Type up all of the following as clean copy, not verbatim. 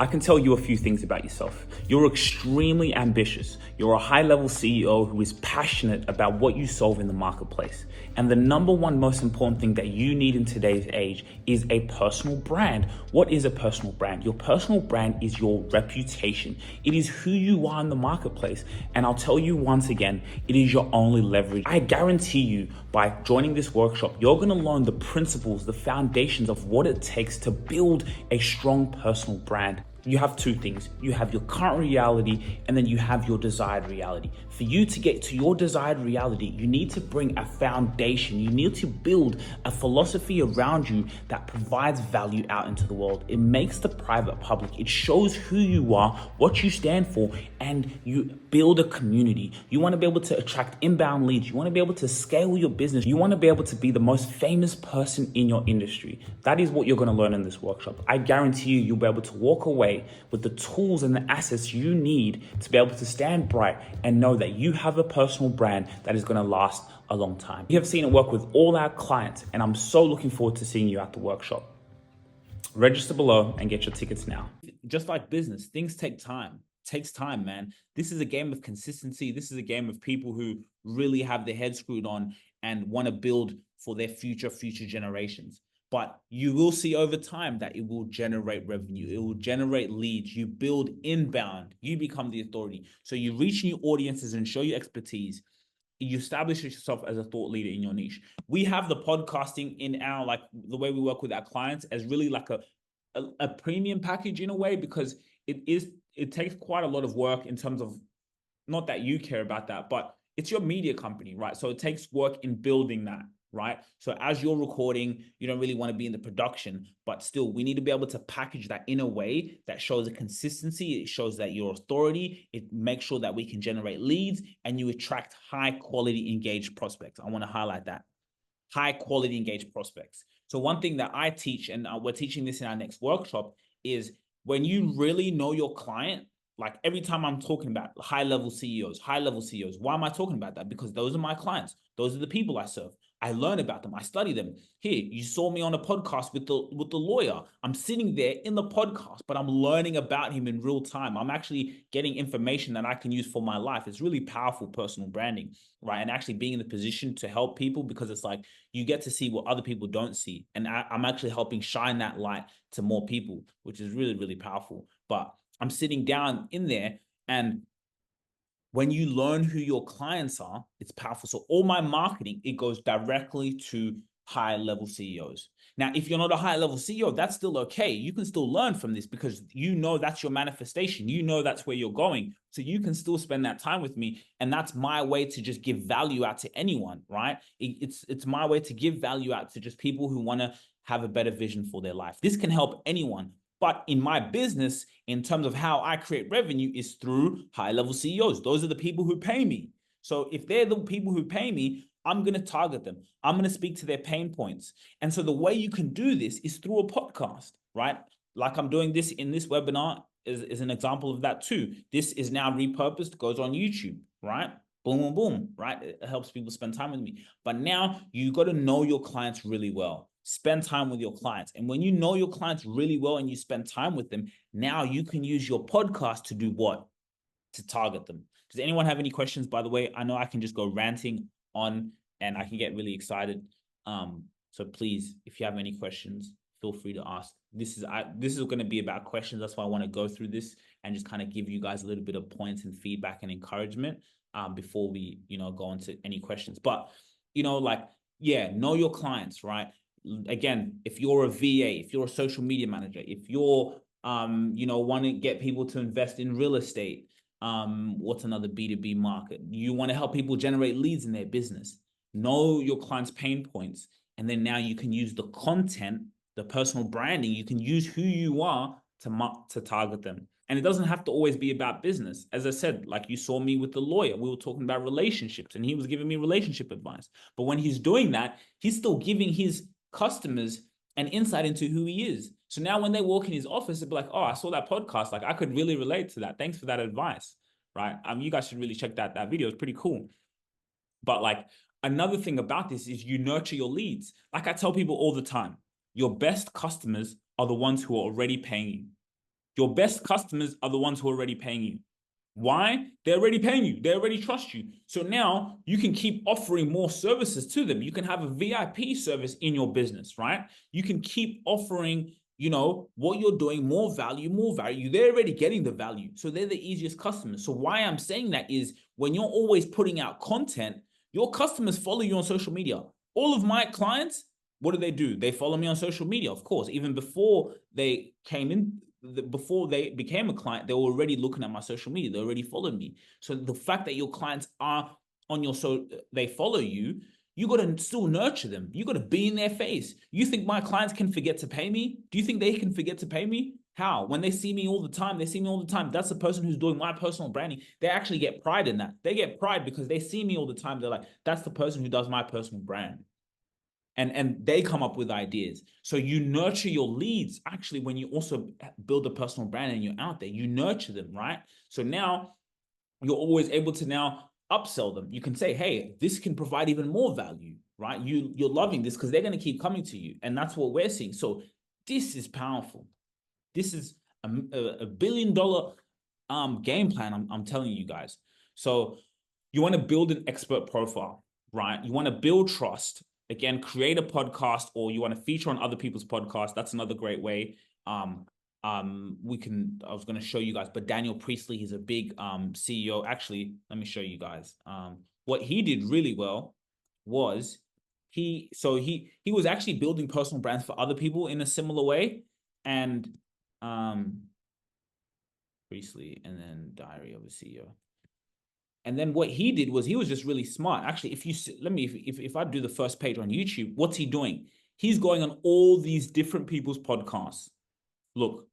I can tell you a few things about yourself. You're extremely ambitious. You're a high-level CEO who is passionate about what you solve in the marketplace. And the number one most important thing that you need in today's age is a personal brand. What is a personal brand? Your personal brand is your reputation. It is who you are in the marketplace. And I'll tell you once again, it is your only leverage. I guarantee you, by joining this workshop, you're going to learn the principles, the foundations of what it takes to build a strong personal brand. You have two things. You have your current reality and then you have your desired reality. For you to get to your desired reality, you need to bring a foundation. You need to build a philosophy around you that provides value out into the world. It makes the private public. It shows who you are, what you stand for, and you build a community. You want to be able to attract inbound leads. You want to be able to scale your business. You want to be able to be the most famous person in your industry. That is what you're going to learn in this workshop. I guarantee you'll be able to walk away with the tools and the assets you need to be able to stand bright and know that you have a personal brand that is going to last a long time. We have seen it work with all our clients, and I'm so looking forward to seeing you at the workshop. Register below and get your tickets now. Just like business, things take time. It takes time, man. This is a game of consistency. This is a game of people who really have their head screwed on and want to build for their future generations. But you will see over time that it will generate revenue. It will generate leads. You build inbound. You become the authority. So you reach new audiences and show your expertise. You establish yourself as a thought leader in your niche. We have the podcasting in our, like the way we work with our clients as really like a premium package in a way, because it takes quite a lot of work in terms of, not that you care about that, but it's your media company, right? So it takes work in building that. Right? So as you're recording, you don't really want to be in the production, but still we need to be able to package that in a way that shows a consistency. It shows that your authority, it makes sure that we can generate leads and you attract high quality engaged prospects. I want to highlight that. High quality engaged prospects. So one thing that I teach, and we're teaching this in our next workshop, is when you really know your client. Like every time I'm talking about high level CEOs, why am I talking about that? Because those are my clients. Those are the people I serve. I learn about them. I study them. Here, you saw me on a podcast with the lawyer. I'm sitting there in the podcast, but I'm learning about him in real time. I'm actually getting information that I can use for my life. It's really powerful personal branding, right? And actually being in the position to help people, because it's like you get to see what other people don't see. And I'm actually helping shine that light to more people, which is really, really powerful. But I'm sitting down in there, and when you learn who your clients are, it's powerful. So all my marketing, it goes directly to high level CEOs. Now, if you're not a high level CEO, that's still okay. You can still learn from this because you know that's your manifestation. You know that's where you're going. So you can still spend that time with me. And that's my way to just give value out to anyone, right? It's my way to give value out to just people who want to have a better vision for their life. This can help anyone. But in my business, in terms of how I create revenue, is through high-level CEOs. Those are the people who pay me. So if they're the people who pay me, I'm going to target them. I'm going to speak to their pain points. And so the way you can do this is through a podcast, right? Like I'm doing this in this webinar is an example of that too. This is now repurposed, goes on YouTube, right? Boom, boom, boom, right? It helps people spend time with me. But now you got to know your clients really well. Spend time with your clients. And when you know your clients really well and you spend time with them, now you can use your podcast to do what? To target them. Does anyone have any questions? By the way, I know I can just go ranting on and I can get really excited. So please, if you have any questions, feel free to ask. This is going to be about questions. That's why I want to go through this and just kind of give you guys a little bit of points and feedback and encouragement before we, go on to any questions. But, know your clients, right? Again, if you're a VA, if you're a social media manager, if you're, want to get people to invest in real estate, what's another B2B market? You want to help people generate leads in their business. Know your clients' pain points. And then now you can use the content, the personal branding, you can use who you are to target them. And it doesn't have to always be about business. As I said, like you saw me with the lawyer, we were talking about relationships and he was giving me relationship advice. But when he's doing that, he's still giving his customers an insight into who he is. So now when they walk in his office, they'll be like, oh, I saw that podcast. Like I could really relate to that. Thanks for that advice, right? You guys should really check that video. It's pretty cool. But like another thing about this is you nurture your leads. Like I tell people all the time, your best customers are the ones who are already paying you. Your best customers are the ones who are already paying you. Why? They're already paying you. They already trust you. So now you can keep offering more services to them. You can have a VIP service in your business, right? You can keep offering, what you're doing, more value, more value. They're already getting the value. So they're the easiest customers. So why I'm saying that is when you're always putting out content, your customers follow you on social media. All of my clients, what do? They follow me on social media, of course. Even before they came in, before they became a client, they were already looking at my social media. They already followed me. So the fact that your clients are on your, so they follow you, you got to still nurture them. You got to be in their face. You think my clients can forget to pay me? Do you think they can forget to pay me? How? When they see me all the time, That's the person who's doing my personal branding. They actually get pride in that. They get pride because they see me all the time. They're like, that's the person who does my personal brand. And they come up with ideas. So you nurture your leads. Actually, when you also build a personal brand and you're out there, you nurture them, right? So now you're always able to now upsell them. You can say, hey, this can provide even more value, right? You're loving this because they're going to keep coming to you. And that's what we're seeing. So this is powerful. This is a $1 billion game plan, I'm telling you guys. So you want to build an expert profile, right? You want to build trust. Again, create a podcast, or you want to feature on other people's podcasts. That's another great way. I was going to show you guys, but Daniel Priestley, he's a big CEO. Actually, let me show you guys. What he did really well was he was actually building personal brands for other people in a similar way. And Priestley, and then Diary of a CEO. And then what he did was he was just really smart. Actually, if I do the first page on YouTube, what's he doing? He's going on all these different people's podcasts. Look,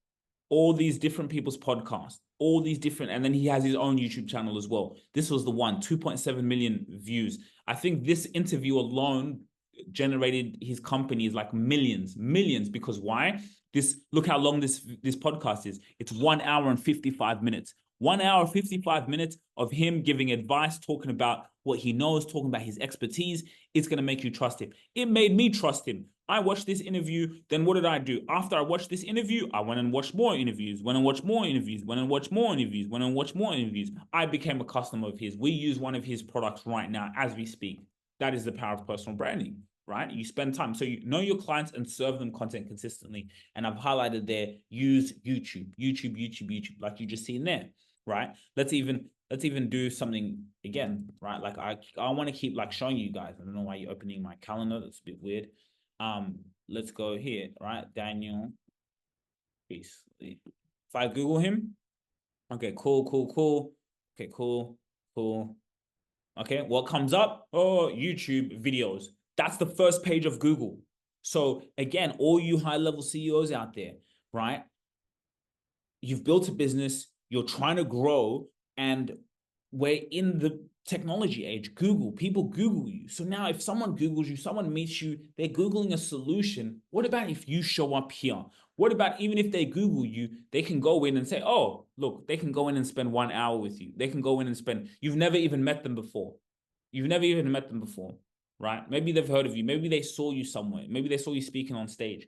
all these different people's podcasts, all these different, and then he has his own YouTube channel as well. This was the one, 2.7 million views. I think this interview alone generated his company like millions, because why? Look how long this podcast is. It's 1 hour and 55 minutes. 1 hour, 55 minutes of him giving advice, talking about what he knows, talking about his expertise. It's going to make you trust him. It made me trust him. I watched this interview. Then what did I do? After I watched this interview, I went and watched more interviews, went and watched more interviews, went and watched more interviews, went and watched more interviews. I became a customer of his. We use one of his products right now as we speak. That is the power of personal branding, right? You spend time. So you know your clients and serve them content consistently. And I've highlighted there, use YouTube, like you just seen there. Right? Let's even do something again, right? Like I want to keep like showing you guys. I don't know why you're opening my calendar. That's a bit weird. Let's go here, right? Daniel Priestley. If I Google him, okay, cool. Okay, cool. Okay, what comes up? Oh, YouTube videos. That's the first page of Google. So again, all you high-level CEOs out there, right? You've built a business, you're trying to grow, and we're in the technology age. People Google you. So now if someone Googles you, someone meets you, they're Googling a solution. What about if you show up here? What about even if they Google you, they can go in and say, oh, look, they can go in and spend 1 hour with you. They can go in and you've never even met them before. Right? Maybe they've heard of you. Maybe they saw you somewhere. Maybe they saw you speaking on stage.